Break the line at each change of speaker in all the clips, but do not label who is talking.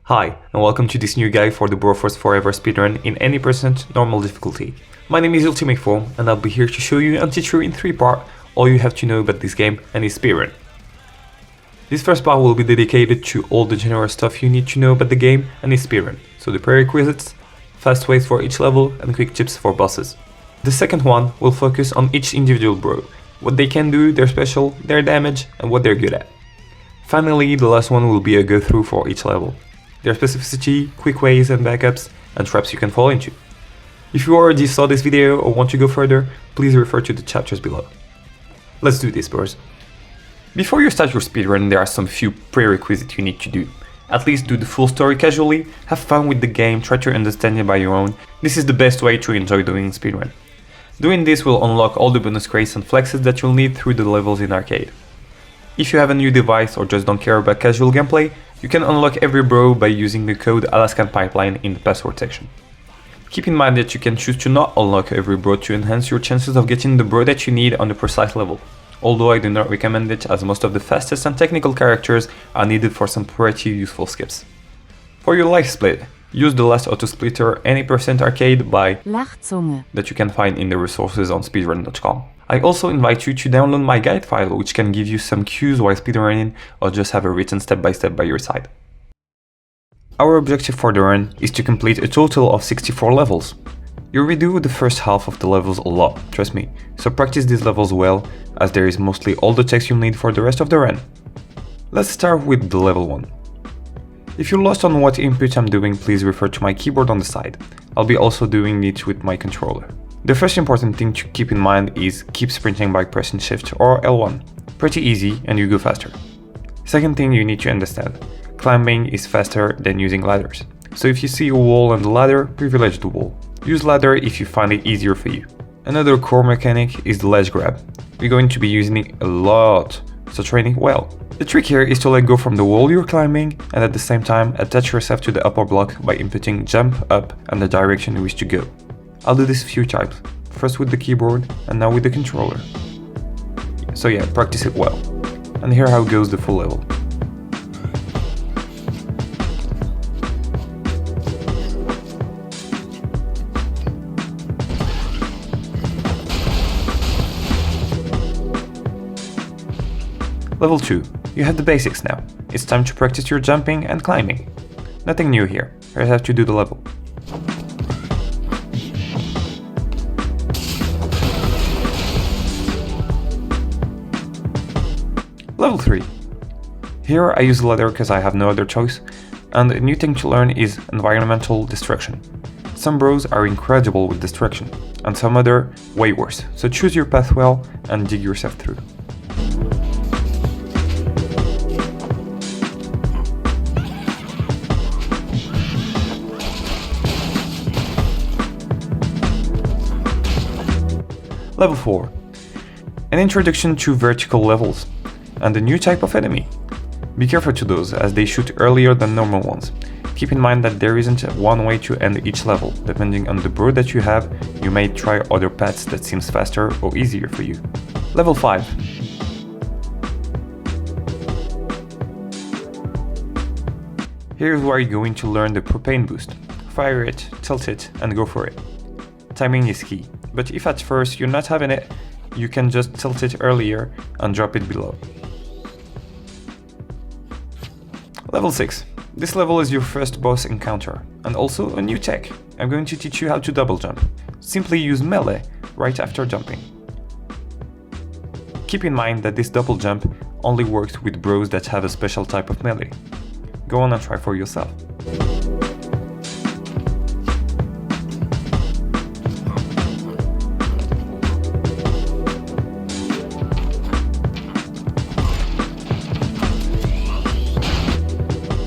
Hi, and welcome to this new guide for the Broforce Forever speedrun in any percent normal difficulty. My name is Ultimate Form, and I'll be here to show you and teach you in 3 parts all you have to know about this game and its speedrun. This first part will be dedicated to all the general stuff you need to know about the game and its speedrun, so the prerequisites, fast ways for each level, and quick tips for bosses. The second one will focus on each individual bro, what they can do, their special, their damage, and what they're good at. Finally, the last one will be a go-through for each level, their specificity, quick ways and backups, and traps you can fall into. If you already saw this video or want to go further, please refer to the chapters below. Let's do this, bros. Before you start your speedrun, there are some few prerequisites you need to do. At least do the full story casually, have fun with the game, try to understand it by your own. This is the best way to enjoy doing speedrun. Doing this will unlock all the bonus crates and flexes that you'll need through the levels in arcade. If you have a new device or just don't care about casual gameplay, you can unlock every bro by using the code Alaskan Pipeline in the password section. Keep in mind that you can choose to not unlock every bro to enhance your chances of getting the bro that you need on the precise level, although I do not recommend it as most of the fastest and technical characters are needed for some pretty useful skips. For your life split, use the last auto splitter any percent arcade by
Lachzunge
that you can find in the resources on speedrun.com. I also invite you to download my guide file, which can give you some cues while speedrunning or just have a written step-by-step by your side. Our objective for the run is to complete a total of 64 levels. You redo the first half of the levels a lot, trust me, so practice these levels well, as there is mostly all the text you'll need for the rest of the run. Let's start with the level 1. If you're lost on what input I'm doing, please refer to my keyboard on the side. I'll be also doing it with my controller. The first important thing to keep in mind is keep sprinting by pressing Shift or L1. Pretty easy and you go faster. Second thing you need to understand, climbing is faster than using ladders. So if you see a wall and a ladder, privilege the wall. Use ladder if you find it easier for you. Another core mechanic is the ledge grab. We're going to be using it a lot, so train it well. The trick here is to let go from the wall you're climbing and at the same time attach yourself to the upper block by inputting jump up and the direction you wish to go. I'll do this a few times, first with the keyboard and now with the controller. So yeah, practice it well. And here how goes the full level. Level 2. You have the basics now. It's time to practice your jumping and climbing. Nothing new here, here's how to do the level. Level 3. Here I use a ladder because I have no other choice, and a new thing to learn is environmental destruction. Some bros are incredible with destruction, and some other way worse, so choose your path well and dig yourself through. Level 4. An introduction to vertical levels and a new type of enemy. Be careful to those as they shoot earlier than normal ones. Keep in mind that there isn't one way to end each level. Depending on the bro that you have, you may try other paths that seems faster or easier for you. Level 5. Here's where you're going to learn the propane boost. Fire it, tilt it, and go for it. Timing is key, but if at first you're not having it, you can just tilt it earlier and drop it below. Level 6. This level is your first boss encounter, and also a new tech. I'm going to teach you how to double jump. Simply use melee right after jumping. Keep in mind that this double jump only works with bros that have a special type of melee. Go on and try for yourself.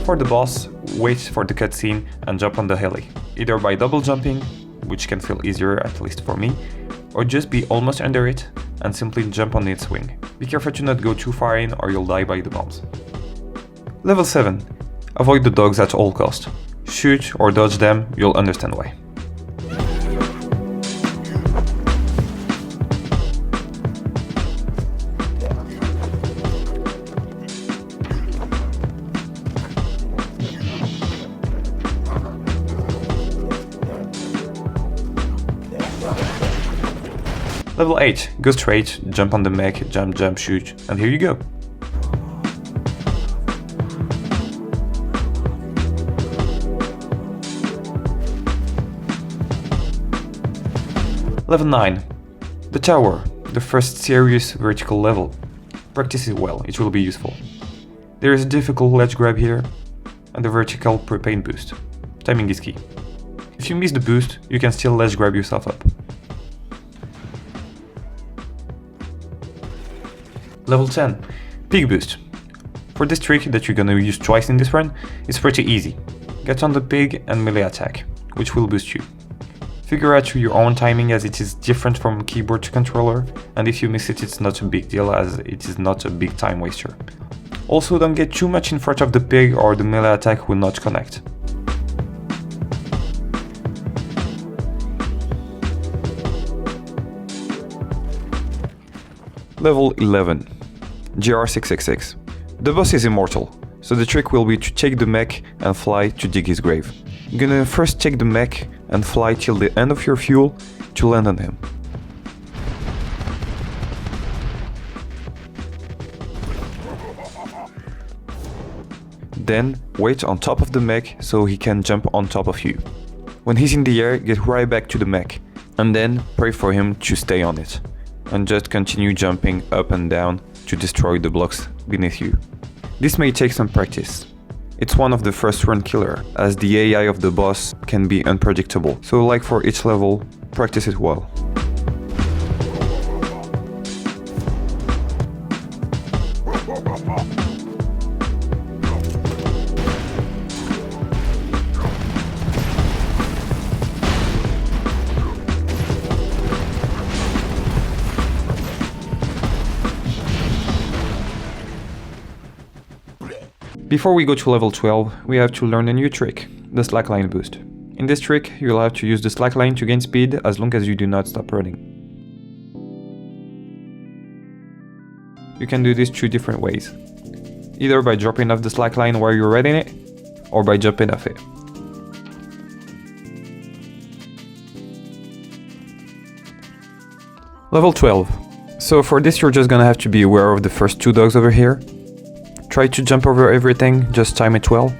For the boss, wait for the cutscene and jump on the heli, either by double jumping, which can feel easier at least for me, or just be almost under it and simply jump on its wing. Be careful to not go too far in or you'll die by the bombs. Level 7. Avoid the dogs at all cost. Shoot or dodge them, you'll understand why. Level 8, go straight, jump on the mech, jump, jump, shoot, and here you go. Level 9, the tower, the first serious vertical level. Practice it well, it will be useful. There is a difficult ledge grab here, and the vertical propane boost. Timing is key. If you miss the boost, you can still ledge grab yourself up. Level 10, pig boost. For this trick that you're gonna use twice in this run, it's pretty easy. Get on the pig and melee attack, which will boost you. Figure out your own timing as it is different from keyboard to controller, and if you miss it, it's not a big deal as it is not a big time waster. Also, don't get too much in front of the pig or the melee attack will not connect. Level 11, GR666. The boss is immortal, so the trick will be to take the mech and fly to dig his grave. You're gonna first take the mech and fly till the end of your fuel to land on him. Then wait on top of the mech so he can jump on top of you. When he's in the air, get right back to the mech, and then pray for him to stay on it, and just continue jumping up and down to destroy the blocks beneath you. This may take some practice. It's one of the first run killer, as the AI of the boss can be unpredictable, so like for each level, practice it well. Before we go to level 12, we have to learn a new trick, the slackline boost. In this trick, you'll have to use the slackline to gain speed as long as you do not stop running. You can do this two different ways, either by dropping off the slackline while you're riding it, or by jumping off it. Level 12. So for this you're just gonna have to be aware of the first two dogs over here. Try to jump over everything, just time it well.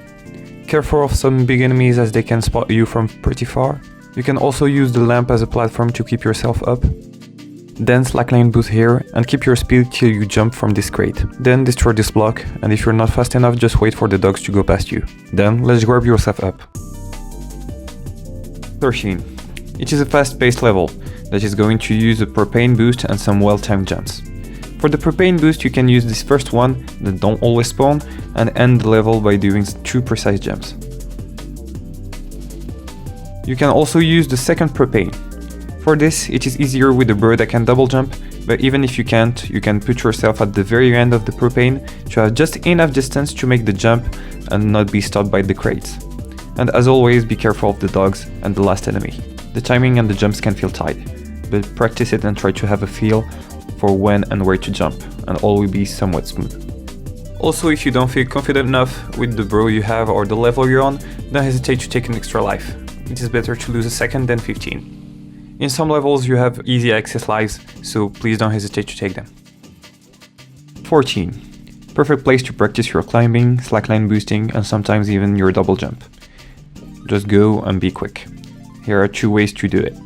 Careful of some big enemies as they can spot you from pretty far. You can also use the lamp as a platform to keep yourself up. Then slackline boost here and keep your speed till you jump from this crate. Then destroy this block, and if you're not fast enough, just wait for the dogs to go past you. Then let's grab yourself up. 13. It is a fast-paced level that is going to use a propane boost and some well-timed jumps. For the propane boost, you can use this first one that don't always spawn and end the level by doing two precise jumps. You can also use the second propane. For this, it is easier with a bird that can double jump, but even if you can't, you can put yourself at the very end of the propane to have just enough distance to make the jump and not be stopped by the crates. And as always, be careful of the dogs and the last enemy. The timing and the jumps can feel tight, but practice it and try to have a feel for when and where to jump, and all will be somewhat smooth. Also, if you don't feel confident enough with the bro you have or the level you're on, don't hesitate to take an extra life. It is better to lose a second than 15. In some levels you have easy access lives, so please don't hesitate to take them. 14. Perfect place to practice your climbing, slackline boosting, and sometimes even your double jump. Just go and be quick. Here are two ways to do it.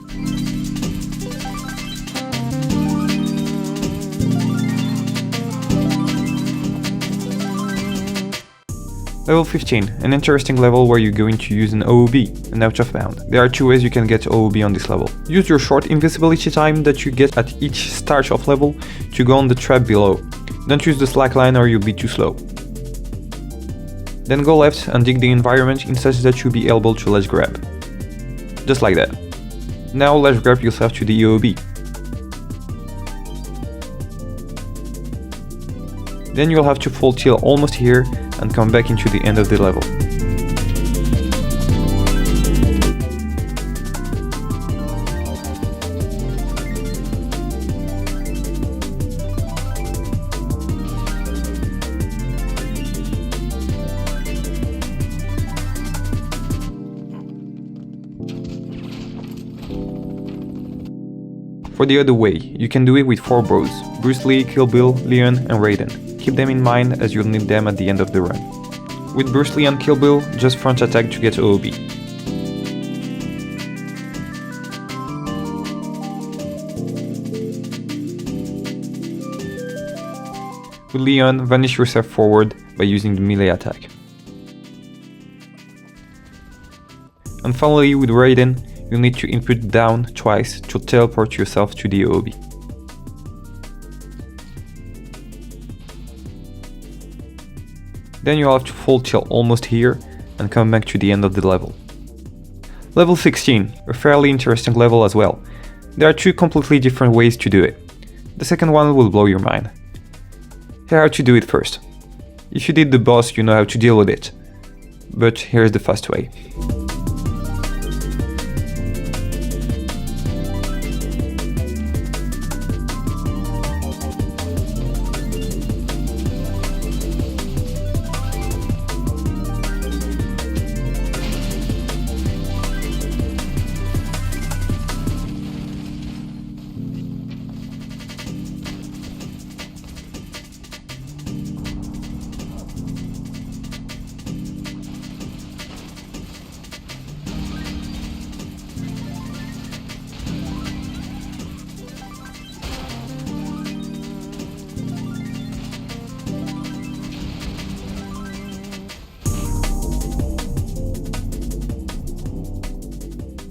Level 15, an interesting level where you're going to use an OOB, an out of bound. There are two ways you can get OOB on this level. Use your short invisibility time that you get at each start of level to go on the trap below. Don't use the slackline or you'll be too slow. Then go left and dig the environment in such that you'll be able to ledge grab. Just like that. Now ledge grab yourself to the OOB. Then you'll have to fall till almost here and come back into the end of the level. For the other way, you can do it with 4 bros, Bruce Lee, Kill Bill, Leon and Raiden. Keep them in mind as you'll need them at the end of the run. With Bruce Lee and Kill Bill, just front attack to get OOB. With Leon, vanish yourself forward by using the melee attack. And finally with Raiden, you'll need to input down twice to teleport yourself to the OOB. Then you'll have to fall till almost here and come back to the end of the level. Level 16, a fairly interesting level as well. There are 2 completely different ways to do it. The second one will blow your mind. Here how to do it first. If you did the boss, you know how to deal with it. But here's the fast way.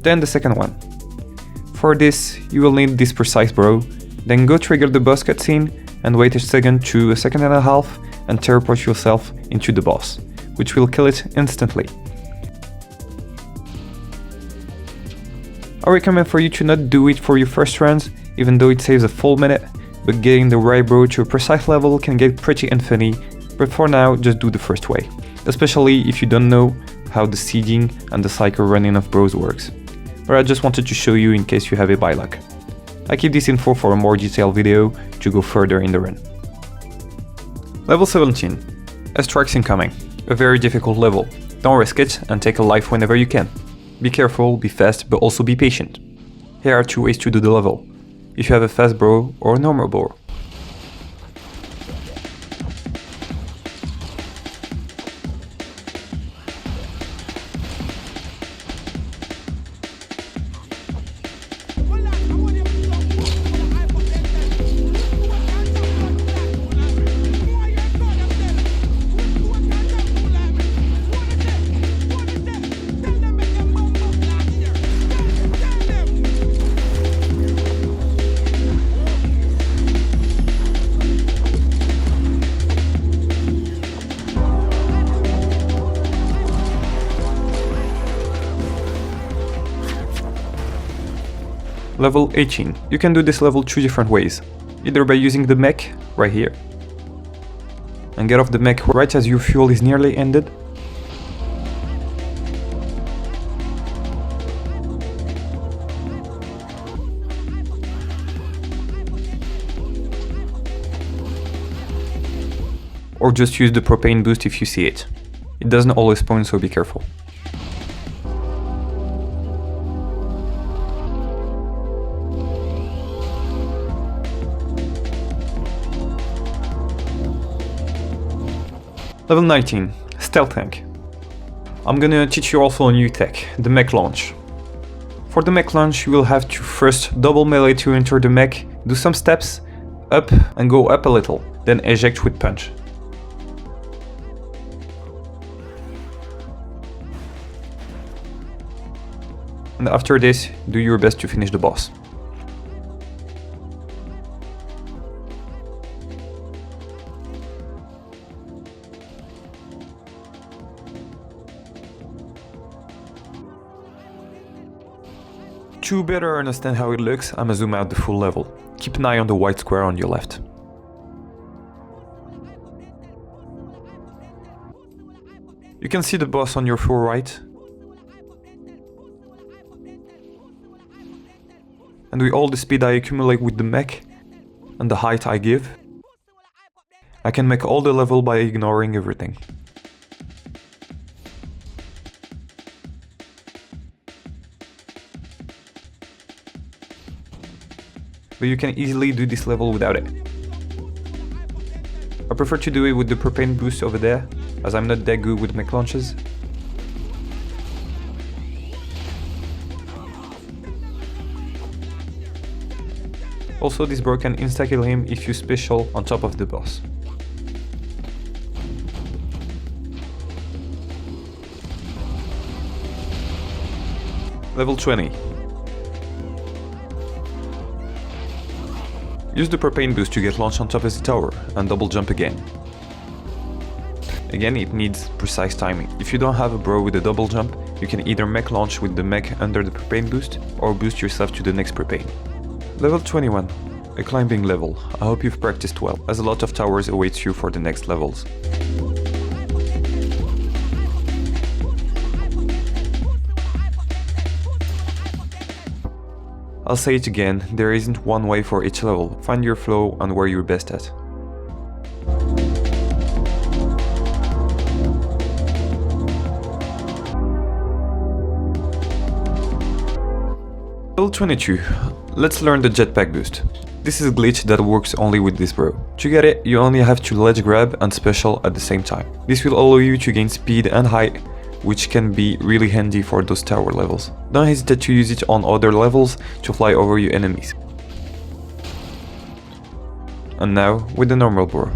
Then the second one. For this, you will need this precise bro, then go trigger the boss cutscene and wait a second to a second and a half and teleport yourself into the boss, which will kill it instantly. I recommend for you to not do it for your first runs, even though it saves a full minute, but getting the right bro to a precise level can get pretty unfunny, but for now just do the first way, especially if you don't know how the seeding and the cycle running of bros works. But I just wanted to show you in case you have it by luck. I keep this info for a more detailed video to go further in the run. Level 17. S-Strikes incoming. A very difficult level. Don't risk it and take a life whenever you can. Be careful, be fast, but also be patient. Here are 2 ways to do the level. If you have a fast bro or a normal bro. Level 18. You can do this level 2 different ways. Either by using the mech, right here, and get off the mech right as your fuel is nearly ended, or just use the propane boost if you see it. It doesn't always spawn, so be careful. Level 19. Stealth tank. I'm gonna teach you also a new tech, the mech launch. For the mech launch, you will have to first double melee to enter the mech, do some steps, up and go up a little, then eject with punch. And after this, do your best to finish the boss. To better understand how it looks, I'ma zoom out the full level. Keep an eye on the white square on your left. You can see the boss on your full right. And with all the speed I accumulate with the mech, and the height I give, I can make all the level by ignoring everything. but you can easily do this level without it. I prefer to do it with the propane boost over there, as I'm not that good with mech launches. Also, this bro can insta-kill him if you special on top of the boss. Level 20. Use the propane boost to get launched on top of the tower and double jump again. Again, it needs precise timing. If you don't have a bro with a double jump, you can either mech launch with the mech under the propane boost or boost yourself to the next propane. Level 21. A climbing level. I hope you've practiced well, as a lot of towers awaits you for the next levels. I'll say it again, there isn't one way for each level. Find your flow and where you're best at. Level 22. Let's learn the jetpack boost. This is a glitch that works only with this bro. To get it, you only have to ledge grab and special at the same time. This will allow you to gain speed and height, which can be really handy for those tower levels. Don't hesitate to use it on other levels to fly over your enemies. And now, with the normal bro.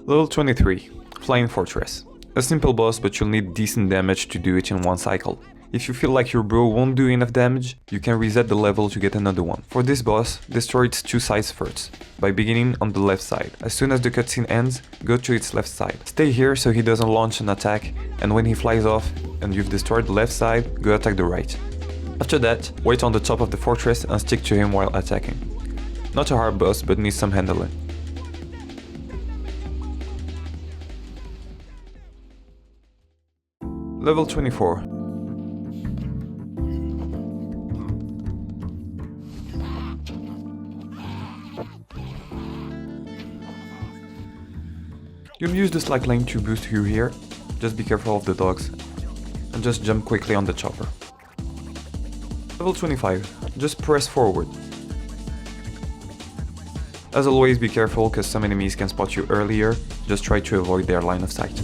Level 23. Flying Fortress. A simple boss, but you'll need decent damage to do it in one cycle. If you feel like your bro won't do enough damage, you can reset the level to get another one. For this boss, destroy its two sides first, by beginning on the left side. As soon as the cutscene ends, go to its left side. Stay here so he doesn't launch an attack, and when he flies off and you've destroyed the left side, go attack the right. After that, wait on the top of the fortress and stick to him while attacking. Not a hard boss, but needs some handling. Level 24. You'll use the slack lane to boost you here, just be careful of the dogs, and just jump quickly on the chopper. Level 25. Just press forward. As always, be careful cause some enemies can spot you earlier, just try to avoid their line of sight.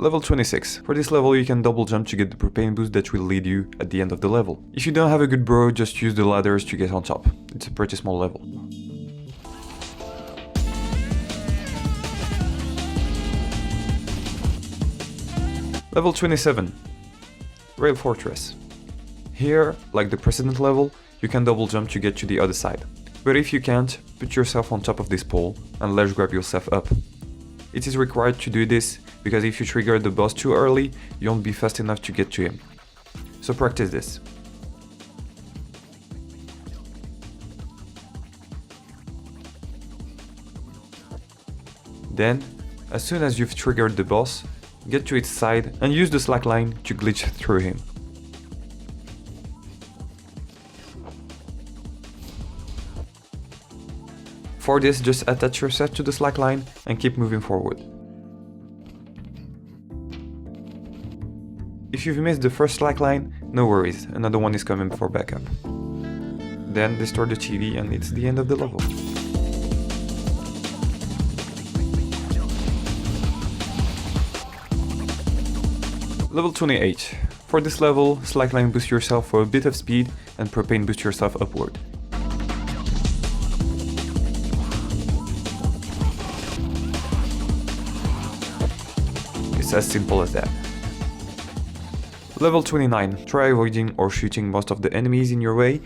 Level 26. For this level you can double jump to get the propane boost that will lead you at the end of the level. If you don't have a good bro, just use the ladders to get on top. It's a pretty small level. Level 27. Rail Fortress. Here, like the precedent level, you can double jump to get to the other side. But if you can't, put yourself on top of this pole and ledge grab yourself up. It is required to do this because if you trigger the boss too early, you won't be fast enough to get to him. So practice this. Then, as soon as you've triggered the boss, get to its side and use the slackline to glitch through him. For this, just attach yourself to the slackline and keep moving forward. If you've missed the first slackline, no worries, another one is coming for backup. Then destroy the TV and it's the end of the level. Level 28. For this level, slackline boost yourself for a bit of speed and propane boost yourself upward. It's as simple as that. Level 29. Try avoiding or shooting most of the enemies in your way.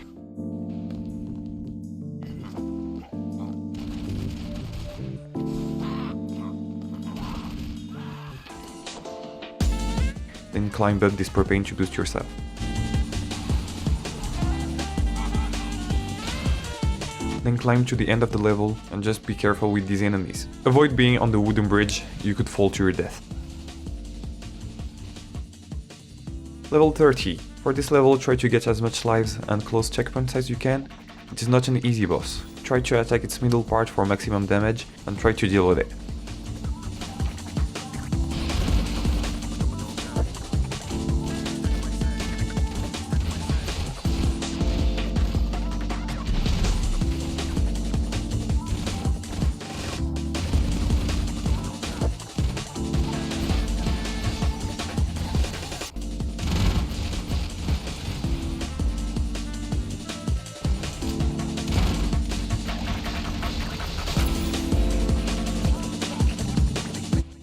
Then climb up this propane to boost yourself. then climb to the end of the level and just be careful with these enemies. Avoid being on the wooden bridge, you could fall to your death. Level 30. For this level, try to get as much lives and close checkpoints as you can. It is not an easy boss. Try to attack its middle part for maximum damage and try to deal with it.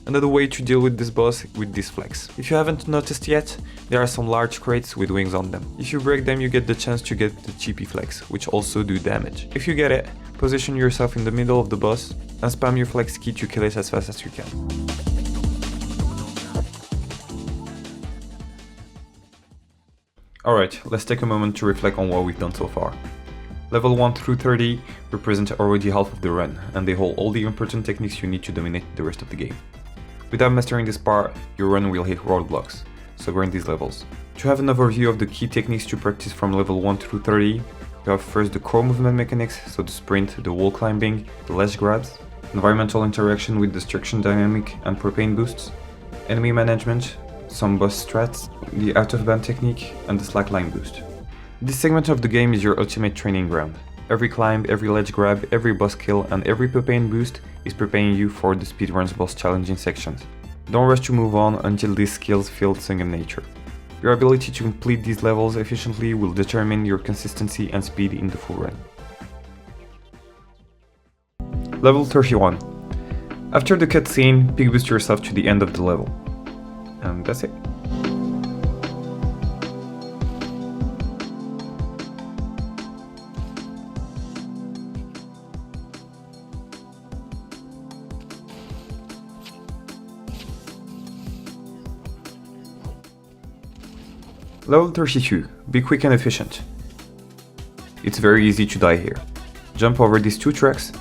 Another way to deal with this boss with this flex. If you haven't noticed yet, there are some large crates with wings on them. If you break them, you get the chance to get the chippy flex, which also do damage. If you get it, position yourself in the middle of the boss and spam your flex key to kill it as fast as you can. Alright, let's take a moment to reflect on what we've done so far. Level 1 through 30 represent already half of the run, and they hold all the important techniques you need to dominate the rest of the game. Without mastering this part, your run will hit roadblocks, so grind these levels. To have an overview of the key techniques to practice from level 1 through 30, you have first the core movement mechanics, so the sprint, the wall climbing, the ledge grabs, environmental interaction with destruction dynamic and propane boosts, enemy management, some boss strats, the out of band technique, and the slackline boost. This segment of the game is your ultimate training ground. Every climb, every ledge grab, every boss kill, and every propane boost is preparing you for the speedrun's boss challenging sections. Don't rush to move on until these skills feel second nature. Your ability to complete these levels efficiently will determine your consistency and speed in the full run. Level 31. After the cutscene, peak boost yourself to the end of the level. And that's it. Level 32. Be quick and efficient. It's very easy to die here. Jump over these two tracks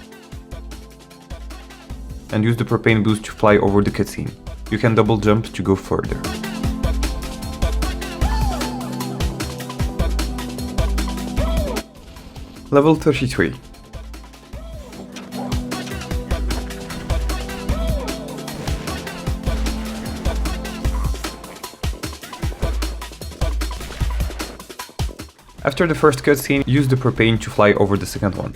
and use the propane boost to fly over the cutscene. You can double jump to go further. Level 33. After the first cutscene, use the propane to fly over the second one.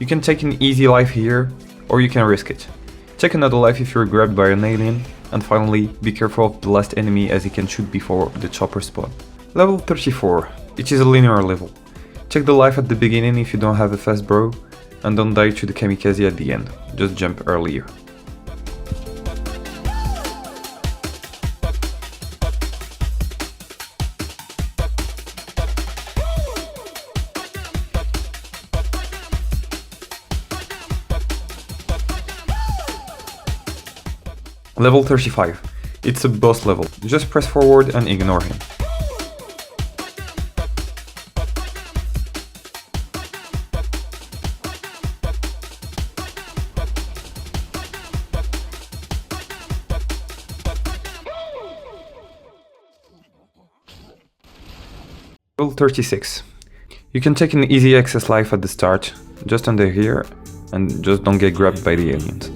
You can take an easy life here, or you can risk it. Take another life if you're grabbed by an alien, and finally, be careful of the last enemy as he can shoot before the chopper spawn. Level 34. It is a linear level. Take the life at the beginning if you don't have a fast bro, and don't die to the kamikaze at the end, just jump earlier. Level 35. It's a boss level, just press forward and ignore him. Level 36. You can take an easy access life at the start, just under here, and just don't get grabbed by the aliens.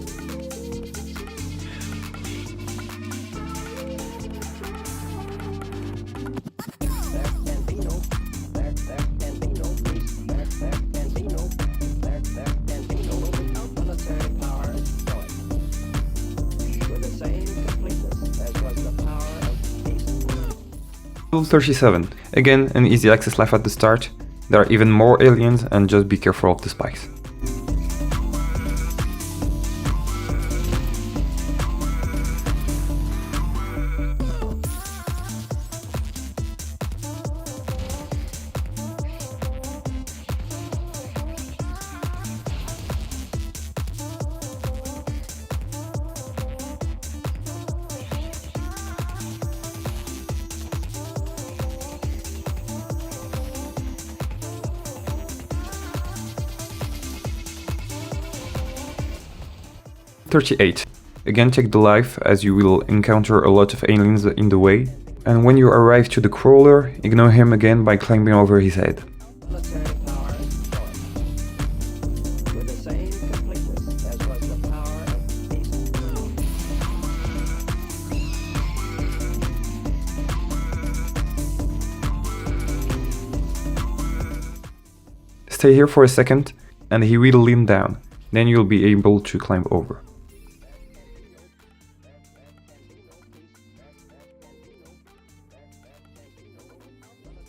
Level 37. Again, an easy access life at the start. There are even more aliens, and just be careful of the spikes. 38. Again, take the life as you will encounter a lot of aliens in the way. And when you arrive to the crawler, ignore him again by climbing over his head. Stay here for a second and he will lean down, then you'll be able to climb over.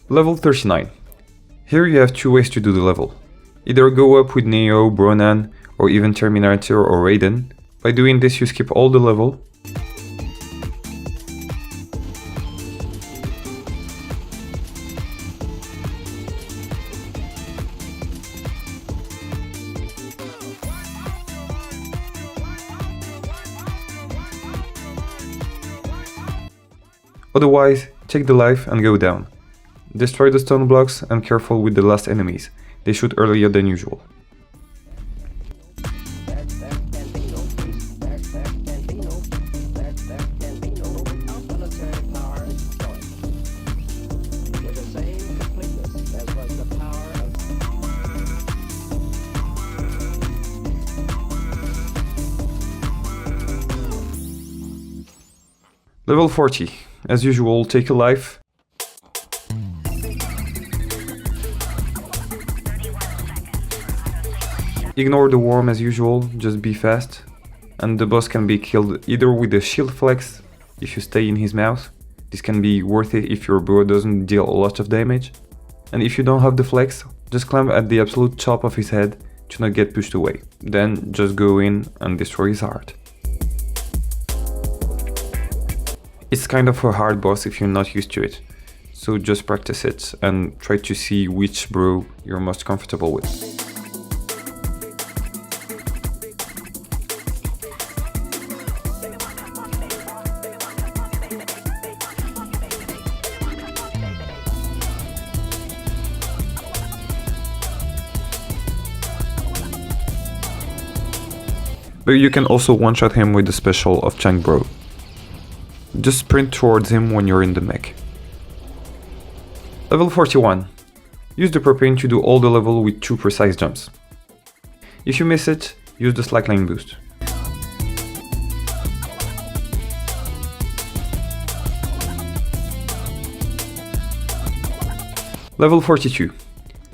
Level 39. Here you have two ways to do the level. Either go up with Neo, Bronan, or even Terminator or Raiden. By doing this you skip all the level. Otherwise, take the life and go down. Destroy the stone blocks and careful with the last enemies, they shoot earlier than usual. Level 40. As usual, take a life. Ignore the worm as usual, just be fast. And the boss can be killed either with a shield flex, if you stay in his mouth. This can be worth it if your bro doesn't deal a lot of damage. And if you don't have the flex, just climb at the absolute top of his head to not get pushed away. Then just go in and destroy his heart. It's kind of a hard boss if you're not used to it, so just practice it and try to see which bro you're most comfortable with. But you can also one-shot him with the special of Chang Bro. Just sprint towards him when you're in the mech. Level 41. Use the propane to do all the level with 2 precise jumps. If you miss it, use the slackline boost. Level 42.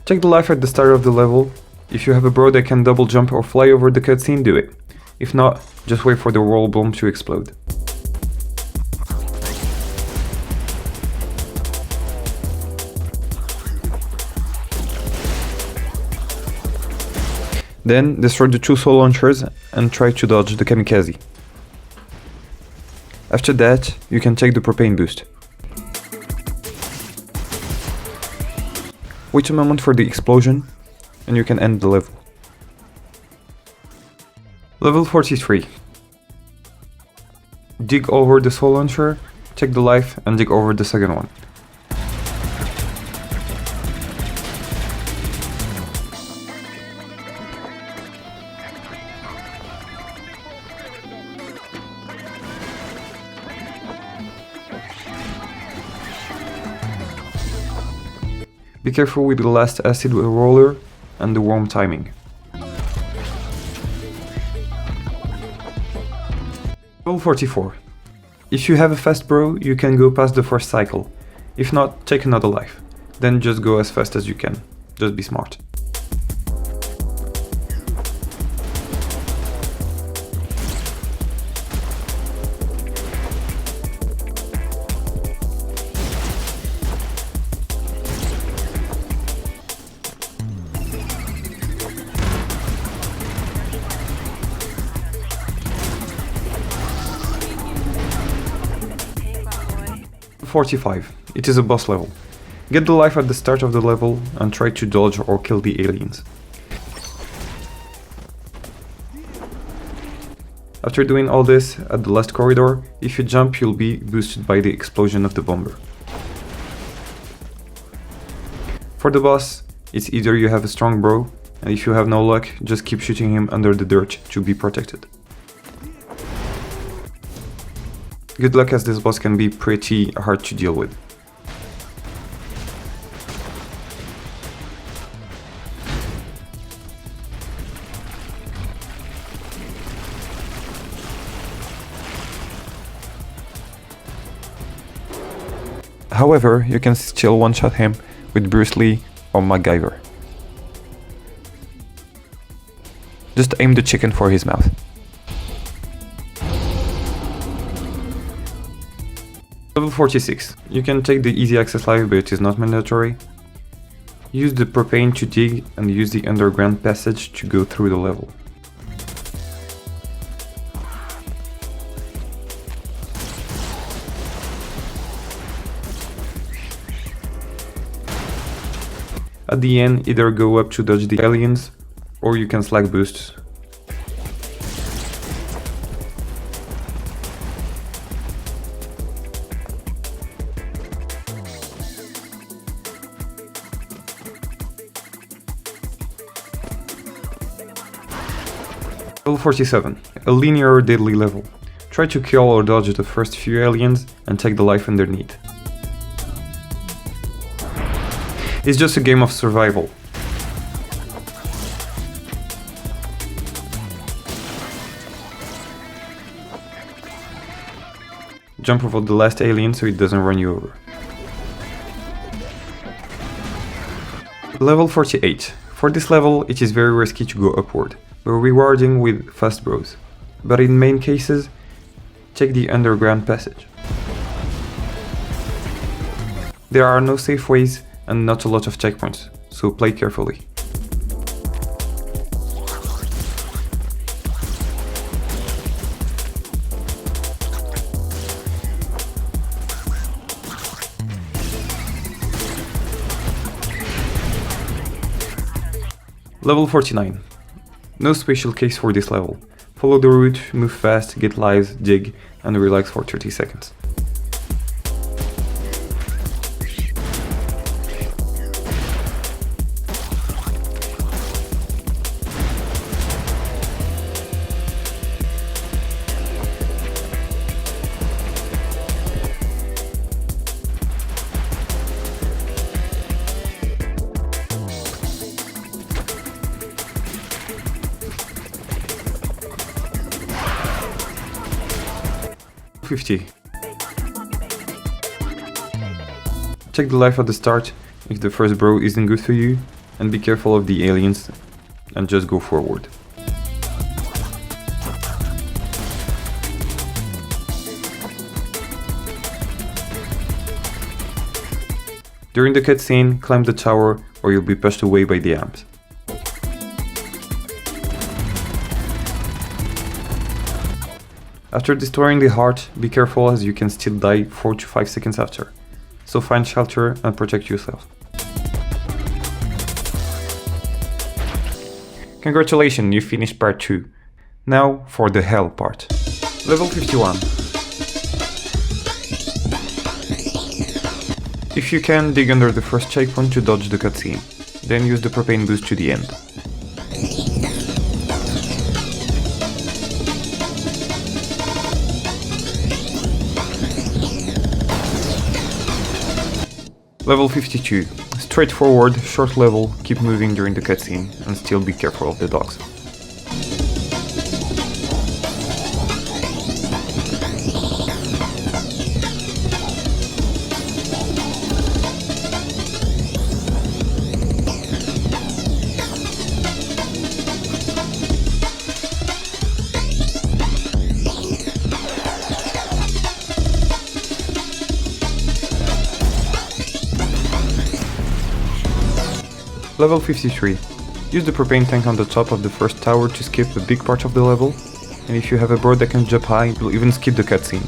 Check the life at the start of the level. If you have a bro that can double jump or fly over the cutscene, do it. If not, just wait for the wall bomb to explode. Then destroy the 2 soul launchers and try to dodge the kamikaze. After that, you can take the propane boost. Wait a moment for the explosion and you can end the level. Level 43. Dig over the soul launcher, take the life and dig over the second one. Be careful with the last acid roller and the worm timing. Level 44. If you have a fast bro, you can go past the first cycle. If not, take another life. Then just go as fast as you can. Just be smart. Level 45. It is a boss level. Get the life at the start of the level and try to dodge or kill the aliens. After doing all this, at the last corridor, if you jump you'll be boosted by the explosion of the bomber. For the boss, it's either you have a strong bro, and if you have no luck, just keep shooting him under the dirt to be protected. Good luck, as this boss can be pretty hard to deal with. However, you can still one-shot him with Bruce Lee or MacGyver. Just aim the chicken for his mouth. Level 46. You can take the easy access life, but it is not mandatory. Use the propane to dig and use the underground passage to go through the level. At the end, either go up to dodge the aliens, or you can slack boosts. Level 47. A linear deadly level. Try to kill or dodge the first few aliens and take the life underneath. It's just a game of survival. Jump over the last alien so it doesn't run you over. Level 48. For this level, it is very risky to go upward, but rewarding with fast bros. But in main cases, take the underground passage. There are no safe ways and not a lot of checkpoints, so play carefully. Level 49. No special case for this level. Follow the route, move fast, get lives, dig, and relax for 30 seconds. Check the life at the start if the first bro isn't good for you, and be careful of the aliens and just go forward. During the cutscene, climb the tower or you'll be pushed away by the amps. After destroying the heart, be careful as you can still die 4 to 5 seconds after, so find shelter and protect yourself. Congratulations, you finished part 2. Now for the hell part. Level 51. If you can, dig under the first checkpoint to dodge the cutscene, then use the propane boost to the end. Level 52. Straightforward, short level, keep moving during the cutscene, and still be careful of the dogs. Level 53. Use the propane tank on the top of the first tower to skip a big part of the level, and if you have a board that can jump high, you'll even skip the cutscene.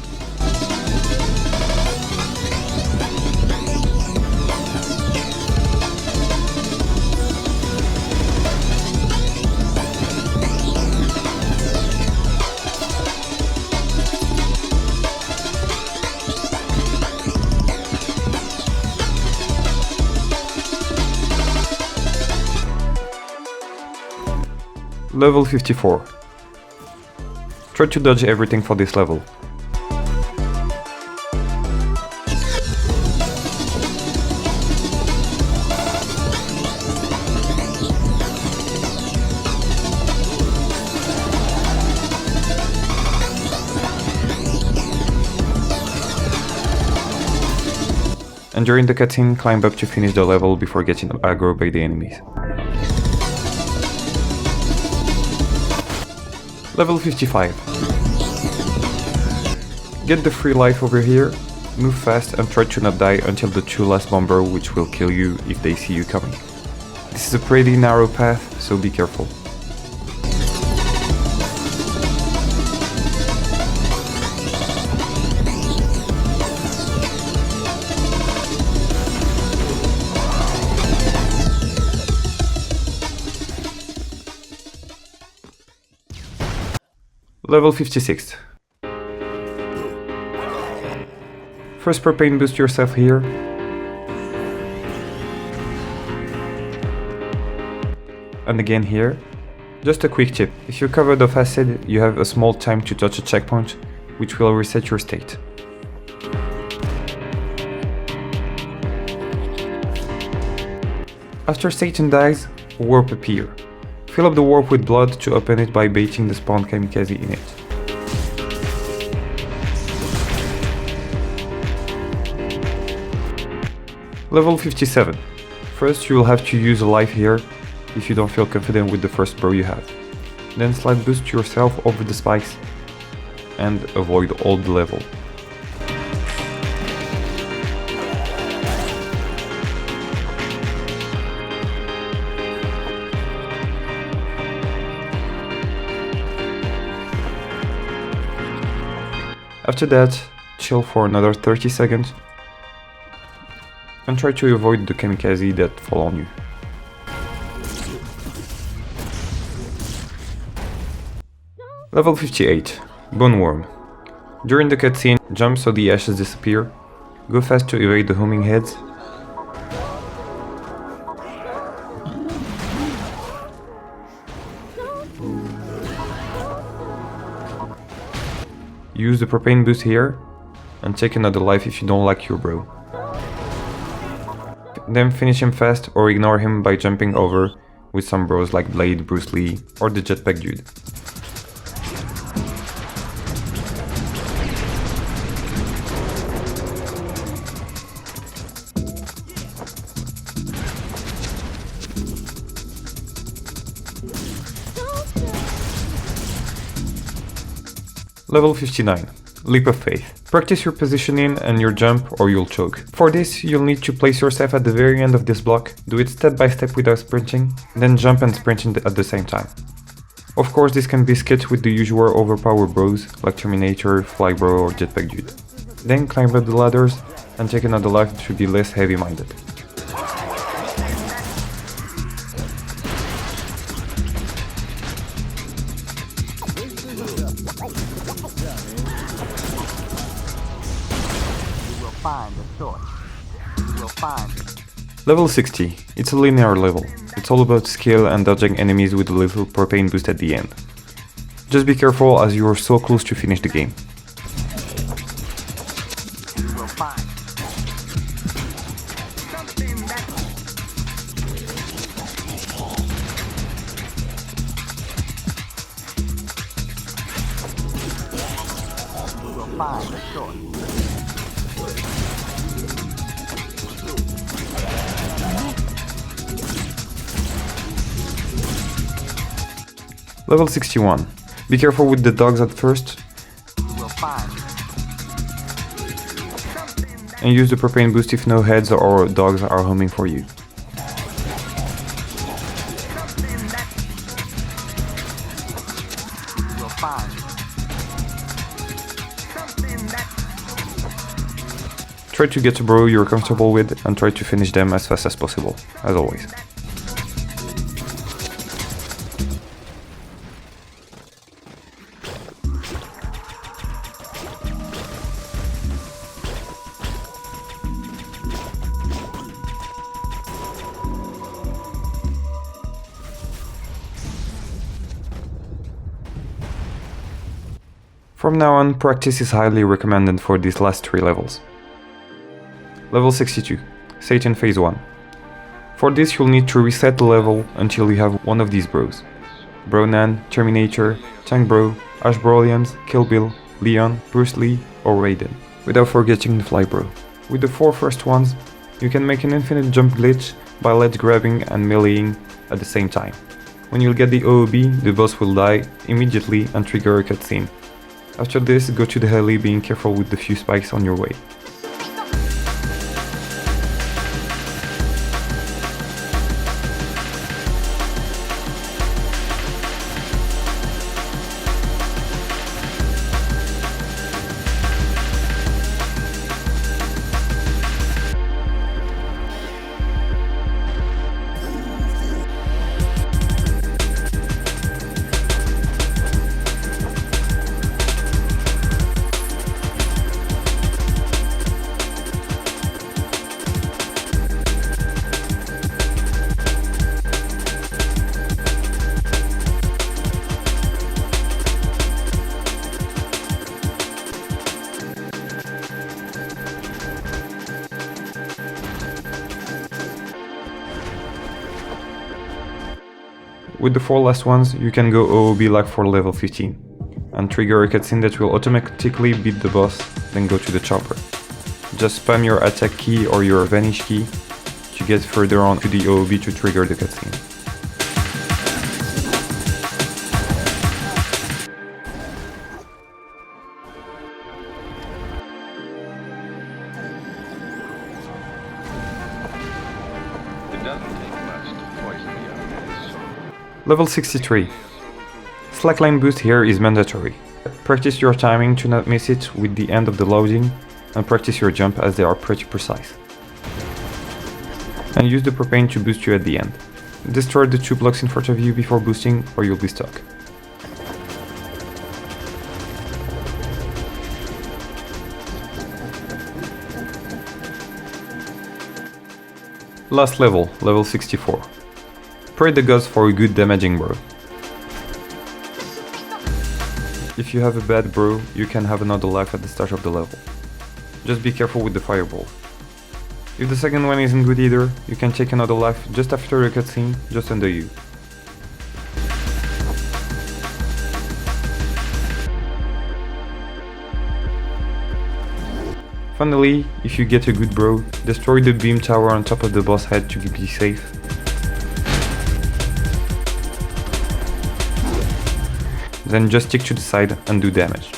Level 54. Try to dodge everything for this level. And during the cutscene, climb up to finish the level before getting aggro by the enemies. Level 55. Get the free life over here, move fast and try to not die until the 2 last bomber, which will kill you if they see you coming. This is a pretty narrow path, so be careful. Level 56. First propane boost yourself here. And again here. Just a quick tip, if you cover the acid, you have a small time to touch a checkpoint, which will reset your state. After Satan dies, warp appear. Fill up the warp with blood to open it by baiting the spawn kamikaze in it. Level 57. First you will have to use a life here if you don't feel confident with the first bro you have. Then slide boost yourself over the spikes and avoid all the level. After that, chill for another 30 seconds and try to avoid the kamikaze that fall on you. Level 58. Bone Worm. During the cutscene, jump so the ashes disappear, go fast to evade the homing heads, use the propane boost here, and take another life if you don't like your bro. Then finish him fast or ignore him by jumping over with some bros like Blade, Bruce Lee, or the jetpack dude. Level 59. Leap of Faith. Practice your positioning and your jump or you'll choke. For this, you'll need to place yourself at the very end of this block, do it step by step without sprinting, then jump and sprint at the same time. Of course, this can be skipped with the usual overpowered bros like Terminator, Flybro or Jetpack Dude. Then climb up the ladders and take another life to be less heavy-minded. Level 60. It's a linear level. It's all about skill and dodging enemies with a little propane boost at the end. Just be careful as you are so close to finish the game. Level 61. Be careful with the dogs at first. And use the propane boost if no heads or dogs are homing for you. Try to get a bro you're comfortable with and try to finish them as fast as possible, as always. From now on, practice is highly recommended for these last 3 levels. Level 62. Satan Phase 1. For this you'll need to reset the level until you have one of these bros. Bronan, Terminator, Tank Bro, Ash Brolians, Kill Bill, Leon, Bruce Lee or Raiden, without forgetting the Fly Bro. With the 4 first ones, you can make an infinite jump glitch by ledge grabbing and meleeing at the same time. When you'll get the OOB, the boss will die immediately and trigger a cutscene. After this, go to the heli, being careful with the few spikes on your way. With the 4 last ones, you can go OOB like for level 15, and trigger a cutscene that will automatically beat the boss, then go to the chopper. Just spam your attack key or your vanish key to get further on to the OOB to trigger the cutscene.
It doesn't take much to poison the enemies.
Level 63. Slackline boost here is mandatory. Practice your timing to not miss it with the end of the loading, and practice your jump as they are pretty precise. And use the propane to boost you at the end. Destroy the 2 blocks in front of you before boosting or you'll be stuck. Last level, level 64. Pray the gods for a good damaging bro. If you have a bad bro, you can have another life at the start of the level. Just be careful with the fireball. If the second one isn't good either, you can take another life just after a cutscene, just under you. Finally, if you get a good bro, destroy the beam tower on top of the boss head to keep you safe. Then just stick to the side and do damage.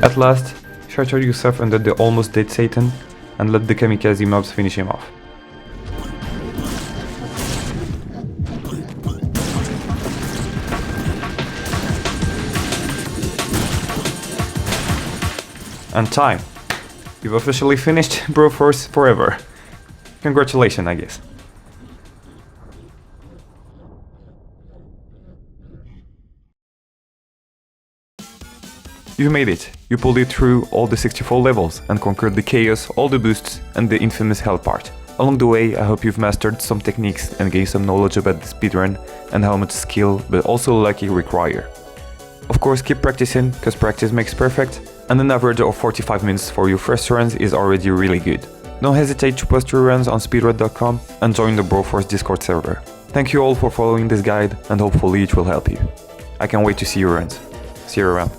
At last, shelter yourself under the almost dead Satan and let the kamikaze mobs finish him off. And time! You've officially finished Broforce forever. Congratulations, I guess. You made it! You pulled it through all the 64 levels and conquered the chaos, all the boosts, and the infamous hell part. Along the way, I hope you've mastered some techniques and gained some knowledge about the speedrun and how much skill, but also luck it require. Of course, keep practicing, cause practice makes perfect, and an average of 45 minutes for your first runs is already really good. Don't hesitate to post your runs on speedrun.com and join the Broforce Discord server. Thank you all for following this guide, and hopefully it will help you. I can't wait to see your runs. See you around.